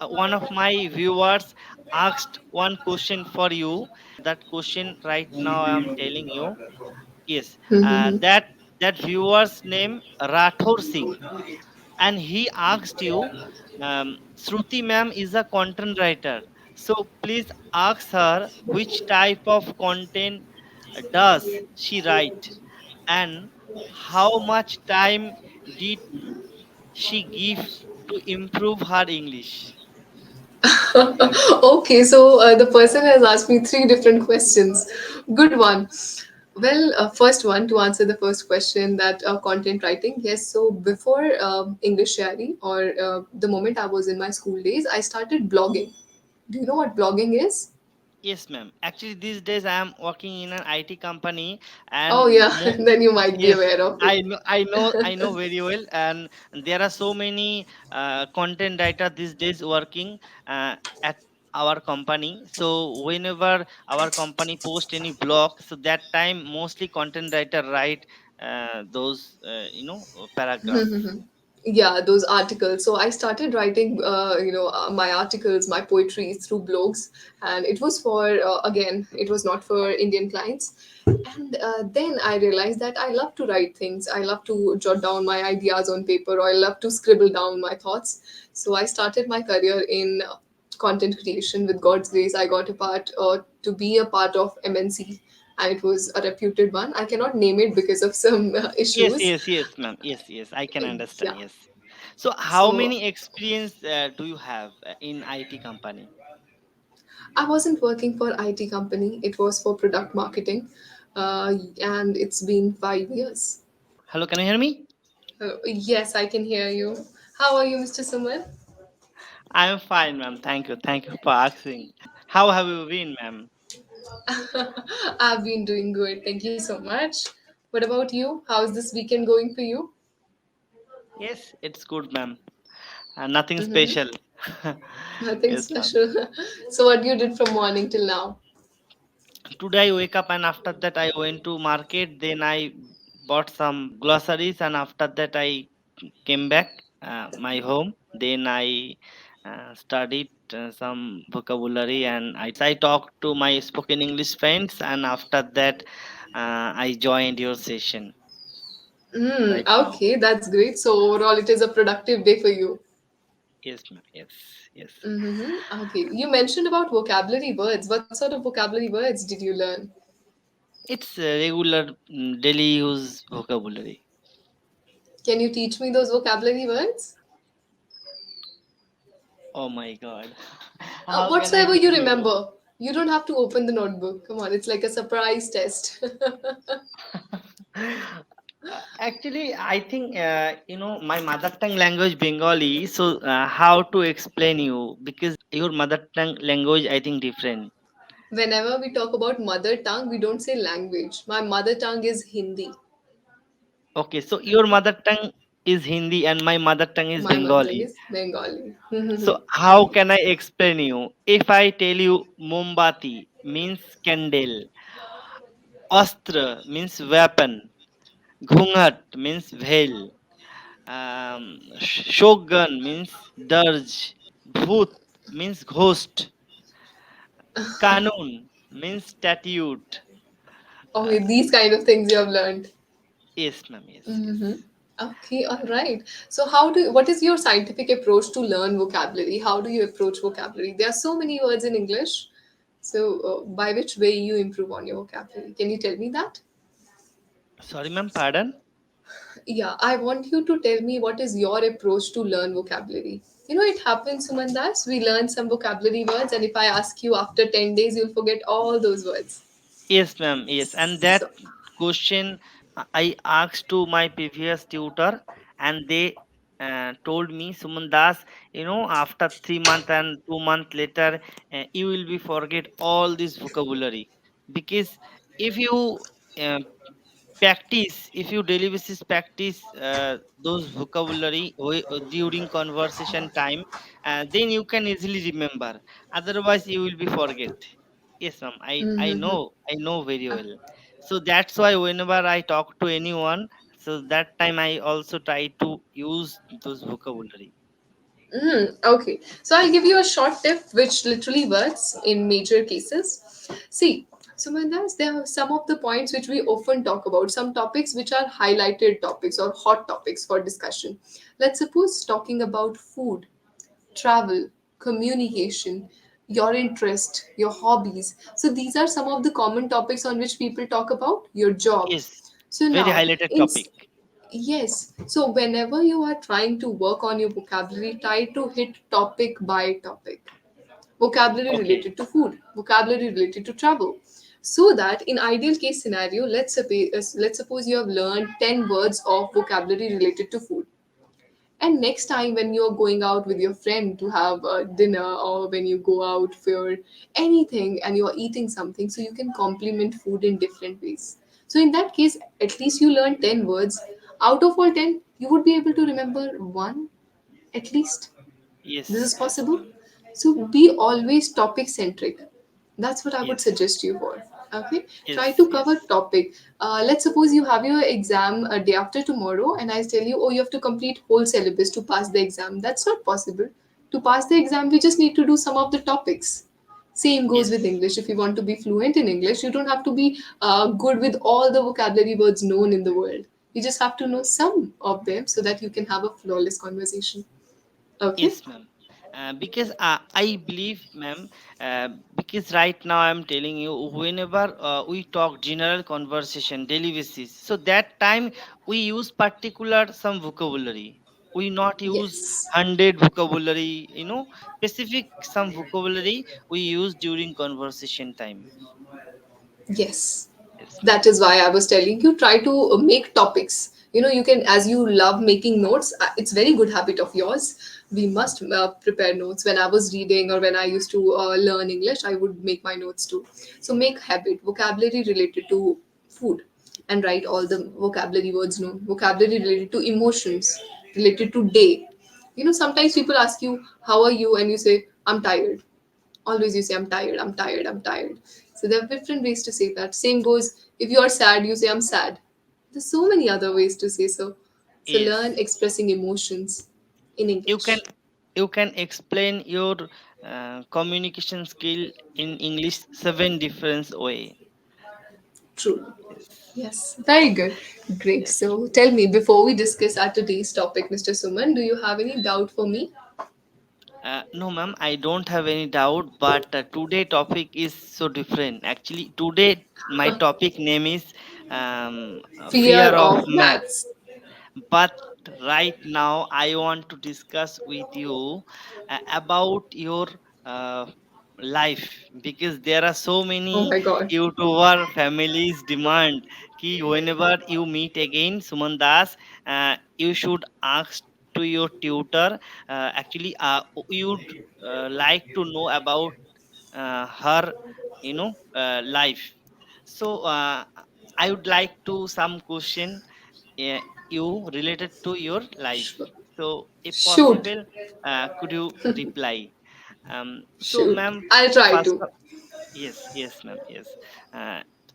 One of my viewers asked one question for you. That question right now I am telling you. Yes, that viewer's name Rathor Singh, and he asked you, Shruti ma'am is a content writer. So please ask her which type of content does she write, and how much time did she give to improve her English? Okay, so the person has asked me three different questions. Good one. Well, first one to answer the first question, that content writing. Yes, so before EnglishYaari, or the moment I was in my school days, I started blogging. Do you know what blogging is? Yes, ma'am. Actually, these days I am working in an IT company, and Oh yeah, then you might be yes, aware of it. I know very well. And there are so many content writer these days working at our company. So whenever our company post any blog, so that time mostly content writer write those paragraph. Yeah, those articles. So I started writing my articles, my poetry through blogs, and it was for again, it was not for Indian clients. And then I realized that I love to write things. I love to jot down my ideas on paper, or I love to scribble down my thoughts. So I started my career in content creation. With God's grace, I got a part to be a part of MNC, and it was a reputed one. I cannot name it because of some Yes, issues. yes, yes, ma'am. Yes, yes, I can understand. Yeah. Yes. So how So many experience do you have in IT company? I wasn't working for IT company. It was for product marketing, and it's been 5 years. Hello, can you hear me? Yes, I can hear you. How are you, Mr. Suman? I'm fine, ma'am. Thank you. Thank you for asking. How have you been, ma'am? I've been doing good. Thank you so much. What about you? How's this weekend going for you? Yes, it's good, ma'am. Nothing Mm-hmm. special. Nothing Yes, ma'am. special. So, what you did from morning till now? Today I wake up and after that I went to market. Then I bought some groceries and after that I came back my home. Then I studied some vocabulary and I talked to my spoken English friends and after that I joined your session right now. Okay, that's great. So, overall, it is a productive day for you. Yes, ma'am. Yes, yes. Okay, you mentioned about vocabulary words. What sort of vocabulary words did you learn? It's regular daily use vocabulary. Can you teach me those vocabulary words? Oh my god. How can I Whatsoever tell you you? remember. You don't have to open the notebook. Come on, it's like a surprise test. Actually, I think my mother tongue language Bengali. So how to explain you? Because your mother tongue language, I think different. Whenever we talk about mother tongue, we don't say language. My mother tongue is Hindi. Okay, so your mother tongue is Hindi and my mother tongue is My mother tongue Bengali. is Bengali. So how can I explain you? If I tell you Mombati means candle, Astra means weapon, Ghungat means veil, Shogun means dirge, Bhoot means ghost, Kanun means statute. Okay, Uh, these kind of things you have learned. yes, ma'am. Yes, yes. Mm-hmm. Okay, all right. So, what is your scientific approach to learn vocabulary? How do you approach vocabulary? There are so many words in English. So, by which way you improve on your vocabulary? Can you tell me that? Sorry, ma'am. Pardon. Yeah, I want you to tell me what is your approach to learn vocabulary. You know, it happens, Sumandas. We learn some vocabulary words, and if I ask you after 10 days, you'll forget all those words. Yes, ma'am. Yes, and So, that question I asked to my previous tutor, and they told me, Suman Das, after 3 months and 2 months later, you will be forget all this vocabulary because if you uh, practice, if you daily basis practice those vocabulary during conversation time, then you can easily remember. Otherwise, you will be forget. Yes, ma'am. mm-hmm. I know very well. So that's why whenever I talk to anyone, so that time I also try to use those vocabulary. Okay, so I'll give you a short tip which literally works in major cases. See, so Mandas, there are some of the points which we often talk about, some topics which are highlighted topics or hot topics for discussion. Let's suppose talking about food, travel, communication, your interest, your hobbies. So these are some of the common topics on which people talk about your job. Yes, So very now, highlighted in topic. yes, so whenever you are trying to work on your vocabulary, try to hit topic by topic. Vocabulary Okay. related to food, vocabulary related to travel. So that in ideal case scenario, let's suppose you have learned 10 words of vocabulary related to food, and next time when you're going out with your friend to have dinner, or when you go out for anything and you're eating something, so you can complement food in different ways. So in that case, at least you learn 10 words. Out of all 10, you would be able to remember one at least. This Yes, is yes, possible. ma'am. So be always topic centric. That's what I would Yes, suggest you for. Okay, try yes, to yes, cover topic. Let's suppose you have your exam a day after tomorrow, and I tell you, oh, you have to complete whole syllabus to pass the exam. That's not possible. To pass the exam, we just need to do some of the topics. Same goes with yes, English. If you want to be fluent in English, you don't have to be good with all the vocabulary words known in the world. You just have to know some of them so that you can have a flawless conversation. Okay? yes, ma'am. Because I believe, ma'am, because right now I'm telling you, whenever we talk general conversation, daily basis, so that time we use particular some vocabulary. We not use Yes. 100 vocabulary, specific some vocabulary we use during conversation time. Yes. Yes, ma'am. That is why I was telling you, try to make topics. You can, as you love making notes, it's very good habit of yours. We must prepare notes. When I was reading or when I used to learn English, I would make my notes too. So make habit, vocabulary related to food, and write all the vocabulary words known, vocabulary related to emotions, related to day. Sometimes people ask you, how are you? And you say, I'm tired. Always you say, I'm tired, I'm tired, I'm tired. So there are different ways to say that. Same goes, if you are sad, you say, I'm sad. There's so many other ways to say so. So learn Yes. expressing emotions in You can English. you can explain your communication skill in English seven different way. True. Yes. Yes, very good. Great. Yes. So tell me, before we discuss our today's topic, Mr. Suman, do you have any doubt for me? No, ma'am, I don't have any doubt, but today topic is so different. Actually, today my topic name is Fear fear of of math. maths. But right now, I want to discuss with you about your uh, life, because there are so Oh many my god. YouTuber families demand कि whenever you meet again Suman Das, you should ask to your tutor. Actually, you'd like to know about her, life. So I would like to some question uh, you related to your life. Sure. So, if Shoot. possible, could you reply? So, Shoot. ma'am, I'll try first, to. yes, yes, ma'am, yes.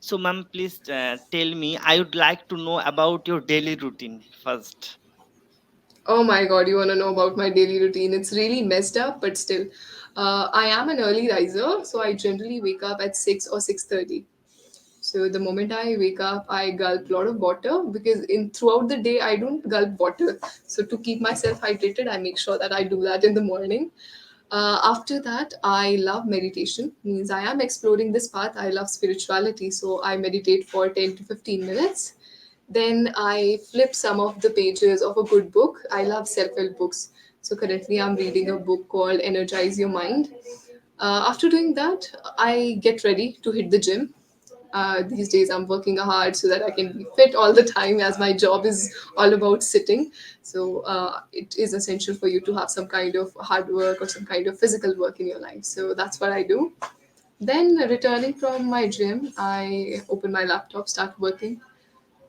So, ma'am, please tell me. I would like to know about your daily routine first. Oh my god, you want to know about my daily routine? It's really messed up, but still. I am an early riser, so I generally wake up at 6 or 6:30. So the moment I wake up, I gulp a lot of water, because in throughout the day I don't gulp water. So to keep myself hydrated, I make sure that I do that in the morning. After that, I love meditation. Means I am exploring this path. I love spirituality, so I meditate for 10 to 15 minutes. Then I flip some of the pages of a good book. I love self-help books. So currently, I'm reading a book called "Energize Your Mind." After doing that, I get ready to hit the gym. These days, I'm working hard so that I can be fit all the time, as my job is all about sitting. So, it is essential for you to have some kind of hard work or some kind of physical work in your life. So, that's what I do. Then, returning from my gym, I open my laptop, start working,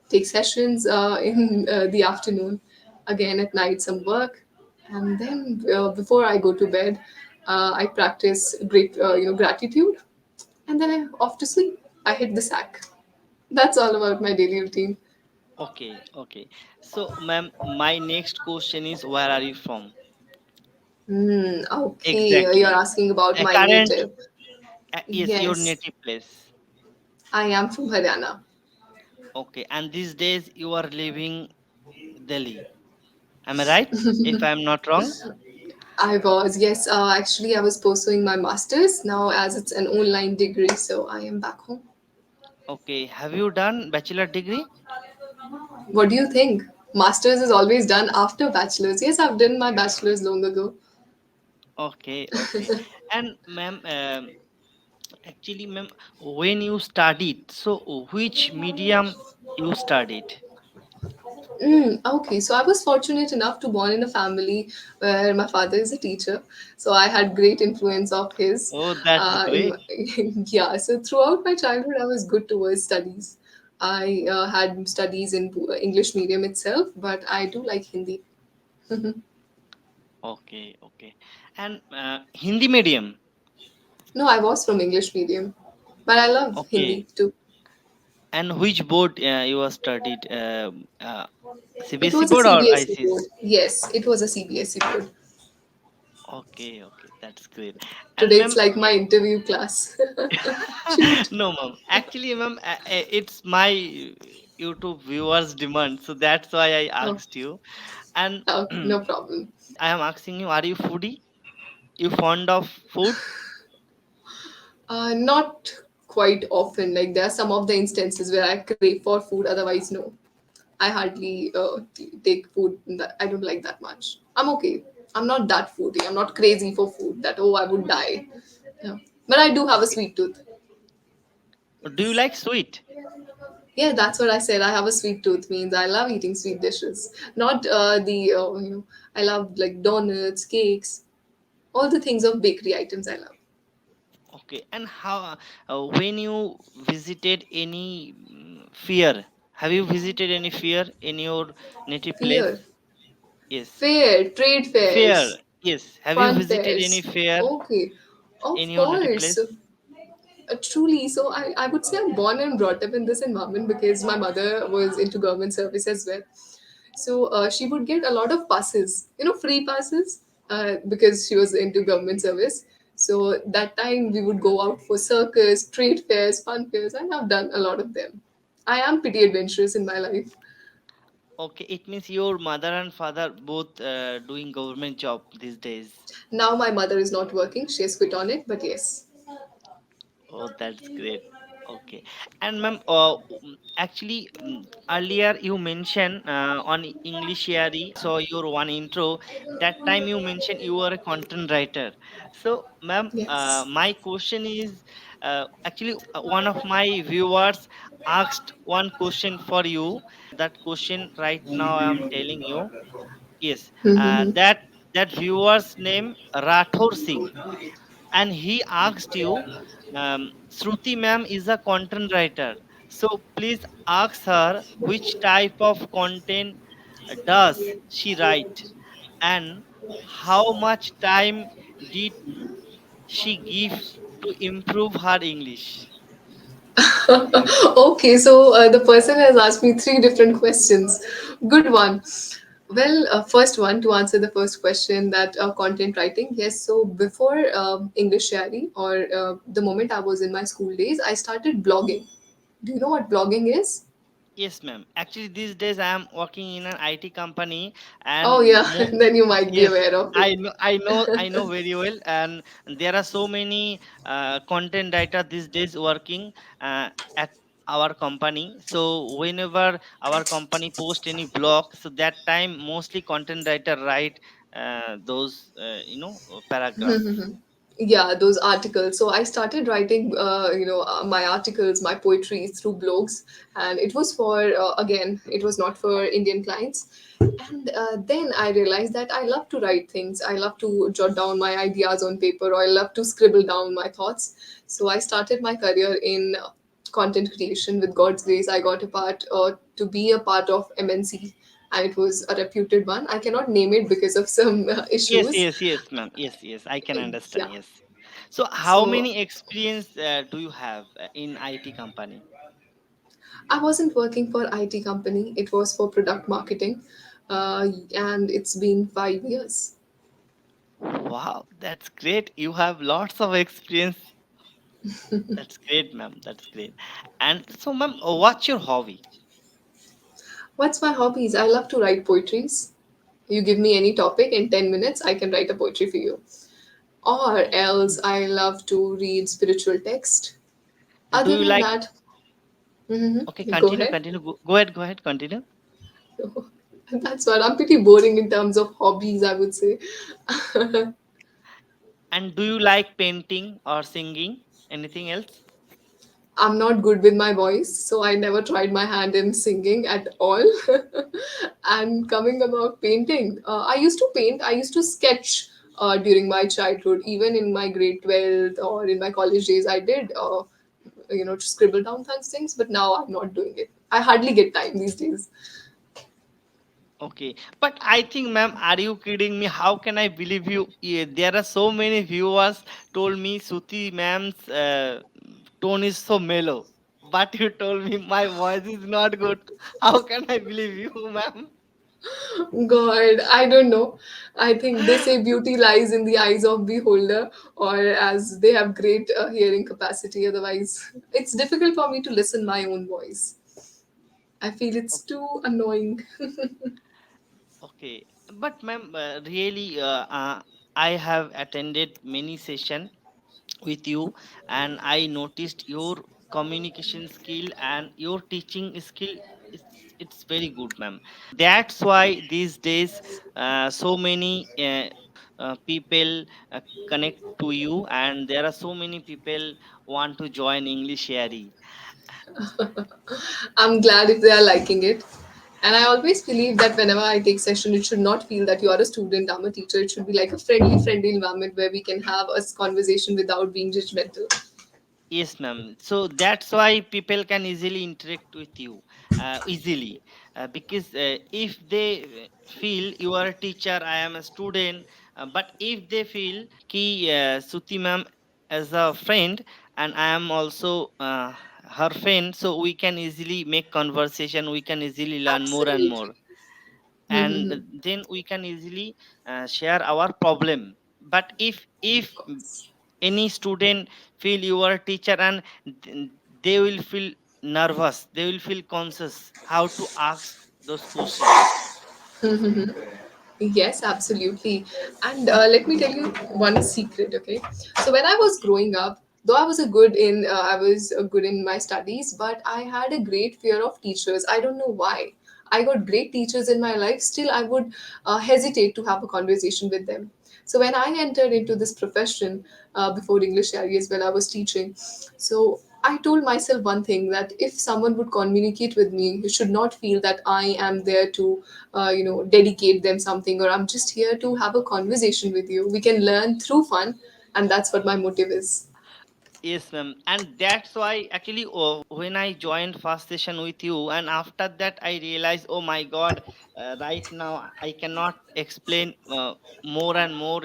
take sessions in the afternoon, again at night, some work. And then, before I go to bed, I practice gratitude, and then I'm off to sleep. I hit the sack. That's all about my daily routine. Okay, okay. So, ma'am, my next question is, where are you from? Okay, you're Exactly. asking about my Current, native. yes, your Yes, native place. I am from Haryana. Okay, and these days you are living Delhi. Am I right? If I'm not wrong. I was, yes, actually, I was pursuing my master's now as it's an online degree, so I am back home. Okay, have you done bachelor degree? What do you think? Master's is always done after bachelor's. Yes, I've done my bachelor's long ago. Okay, okay. And ma'am, actually, ma'am, when you studied, so which medium you studied? Okay, so I was fortunate enough to born in a family where my father is a teacher, so I had great influence of his. Oh, that's In great. my, yeah, so throughout my childhood, I was good towards studies. I had studies in English medium itself, but I do like Hindi. Okay, okay. And Hindi medium. No, I was from English medium, but I love Okay. Hindi too. And which board you have studied? It CBSE was a board or CBSE board. ICS? Yes, it was a CBSE board. Okay, okay, that's great. And Today it's ma'am, like my interview class. Shoot. no, ma'am. Actually, ma'am, it's my YouTube viewers' demand, so that's why I Oh, asked you. And okay, no problem. I am asking you, are you foodie? You fond of food? Not quite often. Like there are some of the instances where I crave for food. Otherwise, no. I hardly take food. I don't like that much. I'm okay. I'm not that foodie. I'm not crazy for food. That I would die. Yeah. But I do have a Okay. sweet tooth. Do you like sweet? Yeah, that's what I said. I have a sweet tooth. Means I love eating sweet dishes. Not I love like donuts, cakes, all the things of bakery items. I love. Okay. And how, when you visited any fair, have you visited any fair in your native place? Fear, Yes. fair, trade Fair. fairs, Yes. Have you fun visited any fairs. fair Okay, in of your native course. place? Truly, so I would say I'm born and brought up in this environment because my mother was into government service as well. So she would get a lot of passes, free passes, because she was into government service. So that time we would go out for circus, trade fairs, fun fairs, and I've done a lot of them. I am pretty adventurous in my life. Okay. It means your mother and father both doing government job these days. Now my mother is not working; she has quit on it. But yes, Oh, that's great. Okay. And ma'am, actually, earlier you mentioned on EnglishYaari, I saw your one intro. That time you mentioned you were a content writer. So, ma'am, yes. my question is actually one of my viewers asked one question for you. That question right now I am telling you. Yes, that viewer's name Rathor Singh, and he asked you, Shruti ma'am is a content writer, so please ask her which type of content does she write, and how much time did she give to improve her English. Okay, so the person has asked me three different questions. Good one. Well, first one to answer the first question that content writing. Yes, so before English Yaari or the moment I was in my school days, I started blogging. Do you know what blogging is? Yes, ma'am. Actually, these days I am working in an IT company, Oh, and yeah, then you might be yes, aware of it. I know very well, and there are so many content writer these days working at our company. So whenever our company post any blog, so that time mostly content writer write those paragraph. Yeah, those articles. So I started writing my articles, my poetry through blogs, and it was for again, it was not for Indian clients. And then I realized that I love to write things. I love to jot down my ideas on paper, or I love to scribble down my thoughts. So I started my career in content creation. With God's grace, I got a part to be a part of MNC, and it was a reputed one. I cannot name it because of some Yes, issues. yes, yes, ma'am. Yes, yes, I can understand. Yeah. Yes. So how So many experience do you have in IT company? I wasn't working for IT company. It was for product marketing, and it's been 5 years. Wow, that's great. You have lots of experience. That's great, ma'am. That's great. And so, ma'am, what's your hobby? What's my hobbies? I love to write poetries. You give me any topic in 10 minutes, I can write a poetry for you. Or else, I love to read spiritual text. Do Other you than like? that, Okay, go continue, ahead. continue. Go ahead, go ahead, continue. That's what I'm pretty boring in terms of hobbies, I would say. And do you like painting or singing? Anything else? I'm not good with my voice, so I never tried my hand in singing at all. And coming about painting, I used to paint, I used to sketch during my childhood, even in my grade 12th or in my college days, I did, to scribble down things, but now I'm not doing it. I hardly get time these days. Okay, but I think, ma'am, are you kidding me? How can I believe you? There are so many viewers told me Suti ma'am's tone is so mellow, but you told me my voice is not good. How can I believe you, ma'am? God, I don't know. I think they say beauty lies in the eyes of beholder, or as they have great hearing capacity. Otherwise, it's difficult for me to listen my own voice. I feel it's too annoying. Okay, but ma'am, I have attended many session with you, and I noticed your communication skill and your teaching skill. It's very good, ma'am. That's why these days so many people connect to you, and there are so many people want to join English Yaari. I'm glad if they are liking it. And I always believe that whenever I take session, it should not feel that you are a student, I'm a teacher. It should be like a friendly environment where we can have a conversation without being judgmental. Yes, ma'am. So that's why people can easily interact with you easily, because if they feel you are a teacher, I am a student, but if they feel ki Suti ma'am as a friend and I am also her friend, so we can easily make conversation. We can easily learn more and Absolutely. more, and then we can easily share our problem. But if Of course. any student feel you are a teacher and they will feel nervous, they will feel conscious how to ask those questions. Yes, absolutely. And let me tell you one secret, okay? So when I was growing up, though I was good in my studies, but I had a great fear of teachers. I don't know why. I got great teachers in my life. Still, I would hesitate to have a conversation with them. So when I entered into this profession before English Yaari as well, I was teaching. So I told myself one thing, that if someone would communicate with me, you should not feel that I am there to, dedicate them something, or I'm just here to have a conversation with you. We can learn through fun, and that's what my motive is. Yes, ma'am. And that's why actually, when I joined first session with you, and after that, I realized, oh my God, right now I cannot explain more and more,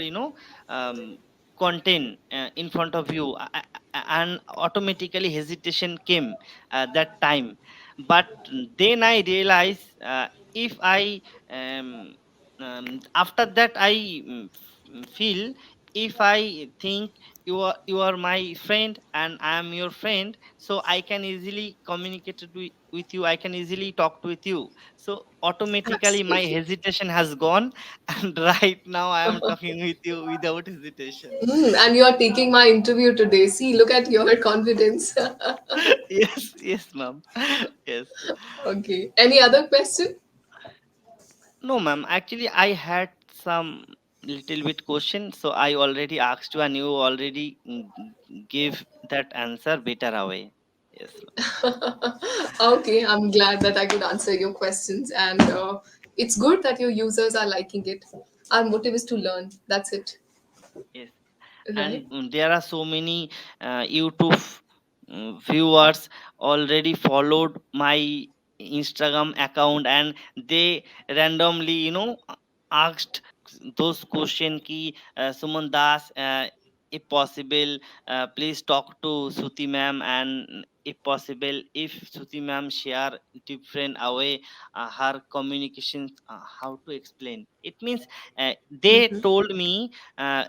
content in front of you, and automatically hesitation came that time. But then I realized, if I after that I feel, if I think you are my friend and I am your friend, so I can easily communicate it with you, I can easily talk with you, so automatically my Absolutely. hesitation has gone and right now I am talking with you without hesitation. And you're taking my interview today. See, look at your confidence. Yes, yes, ma'am. Yes. Okay. Any other question? No, ma'am, actually I had some little bit question, so I already asked you and you already gave that answer better away. Yes, ma'am. Okay, I'm glad that I could answer your questions, and it's good that your users are liking it. Our motive is to learn. That's it, Yes. And right? there are so many YouTube viewers already followed my Instagram account, and they randomly asked those question ki Suman Das, if possible, please talk to Suti ma'am, and if possible, if Suti ma'am share different away her communications, how to explain it means, they Mm-hmm. told me,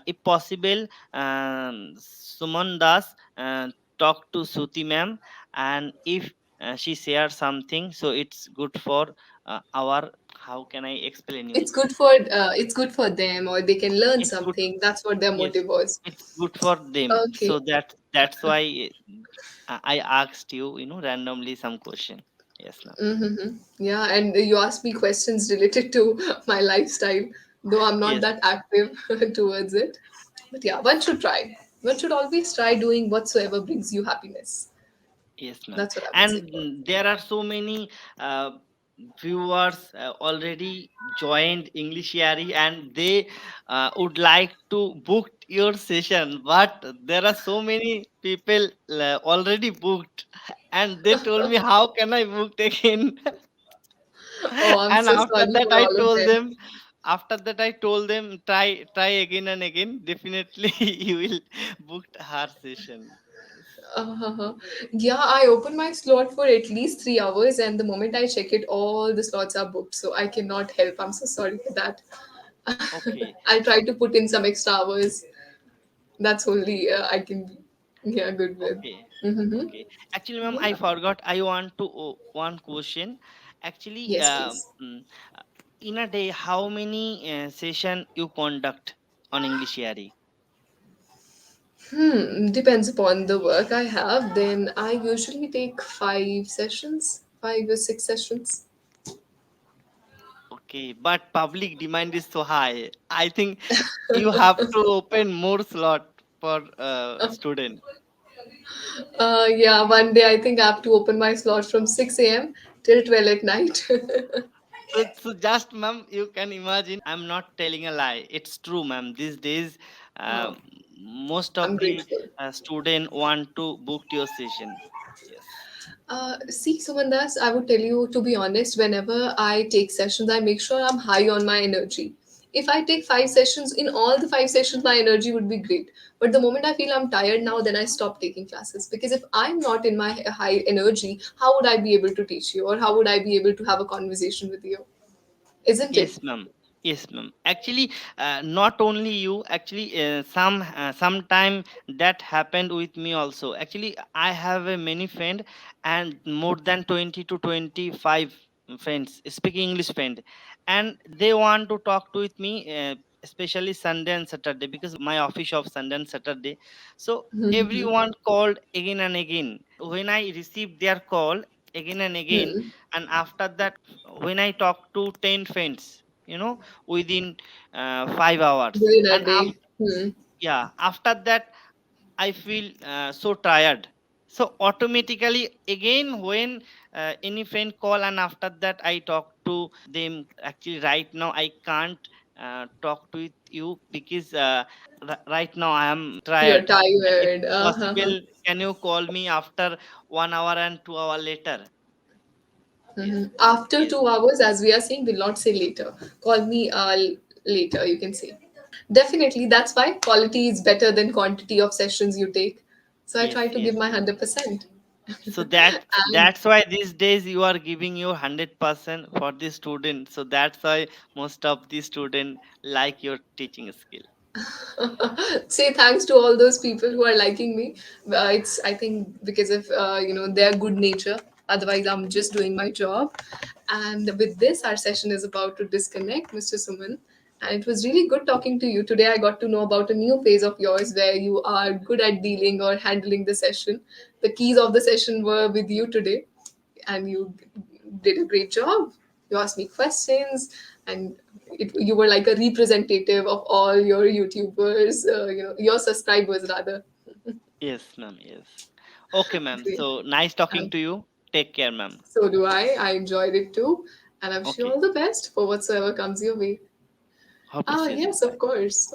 if possible, Suman das, talk to Suti ma'am, and if she shares something, so it's good for our, how can I explain you, It's good for them, or they can learn it's good, something. That's what their yes, motive was. it's good for them, Okay. so that's why I asked you, randomly some question. Yes ma'am. Mm-hmm. Yeah, and you asked me questions related to my lifestyle, though I'm not Yes, that active towards it. But yeah, one should try. One should always try doing whatsoever brings you happiness. yes ma'am. That's what I would And say. there are so many uh, viewers already joined English Yari, and they would like to book your session, but there are so many people already booked, and they told me, how can I book again? Oh, I'm And so sorry for all of them. after that I told them, try again and again, definitely you will book her session. Yes. Uh-huh. Yeah, I open my slot for at least 3 hours, and the moment I check it, all the slots are booked. So I cannot help. I'm so sorry for that. Okay. I'll try to put in some extra hours. That's only I can be, yeah, good with. Okay. Mm-hmm. Okay, actually ma'am, I Yeah. forgot, I want to one question. Actually, Yes, please. in a day, how many session you conduct on English Yari? Depends upon the work I have. Then I usually take 5 sessions, 5 or 6 sessions. Okay, but public demand is so high. I think you have to open more slot for student. Yeah, one day I think I have to open my slot from 6 a.m. till 12 at night. So just ma'am, you can imagine. I'm not telling a lie. It's true, ma'am. These days, Oh, most I'm of the grateful. student want to book your session. Yes. See, Sumandas, I would tell you, to be honest, whenever I take sessions, I make sure I'm high on my energy. If I take 5 sessions, in all the 5 sessions, my energy would be great. But the moment I feel I'm tired now, then I stop taking classes. Because if I'm not in my high energy, how would I be able to teach you? Or how would I be able to have a conversation with you? Isn't Yes, it? ma'am. Yes, ma'am. Actually, not only you. Actually, sometime that happened with me also. Actually, I have a many friend, and more than 20 to 25 friends, speaking English friend, and they want to talk to with me, especially Sunday and Saturday, because my office of Sunday and Saturday. So everyone called again and again. When I received their call again and again, Hmm. and after that, when I talk to 10 friends, within 5 hours, Within a and day. Hmm. yeah, after that I feel so tired. So automatically again, when any friend call, and after that I talk to them, actually right now I can't talk to with you, because right now I am You're tired. If tired. Uh-huh. possible, can you call me after 1 hour and 2 hour later? Yes. After Yes. 2 hours, as we are saying, will not say later. Call me later, you can say. Definitely, that's why quality is better than quantity of sessions you take. So I Yes. try to give Yes. my 100%. So that And that's why these days you are giving your 100% for the student. So that's why most of the student like your teaching skill. say thanks to all those people who are liking me. It's, I think, because of their good nature. Otherwise, I'm just doing my job. And with this, our session is about to disconnect, Mr. Suman. And it was really good talking to you today. I got to know about a new phase of yours where you are good at dealing or handling the session. The keys of the session were with you today, and you did a great job. You asked me questions, and you were like a representative of all your YouTubers, your subscribers rather. Yes, ma'am. Yes. Okay, ma'am. Great. So nice talking Um, to you. Take care, ma'am. so do I. I enjoyed it too, and I wish you Okay. all the best for whatsoever comes your way. Hope to Ah, see you soon. yes, Bye. of course.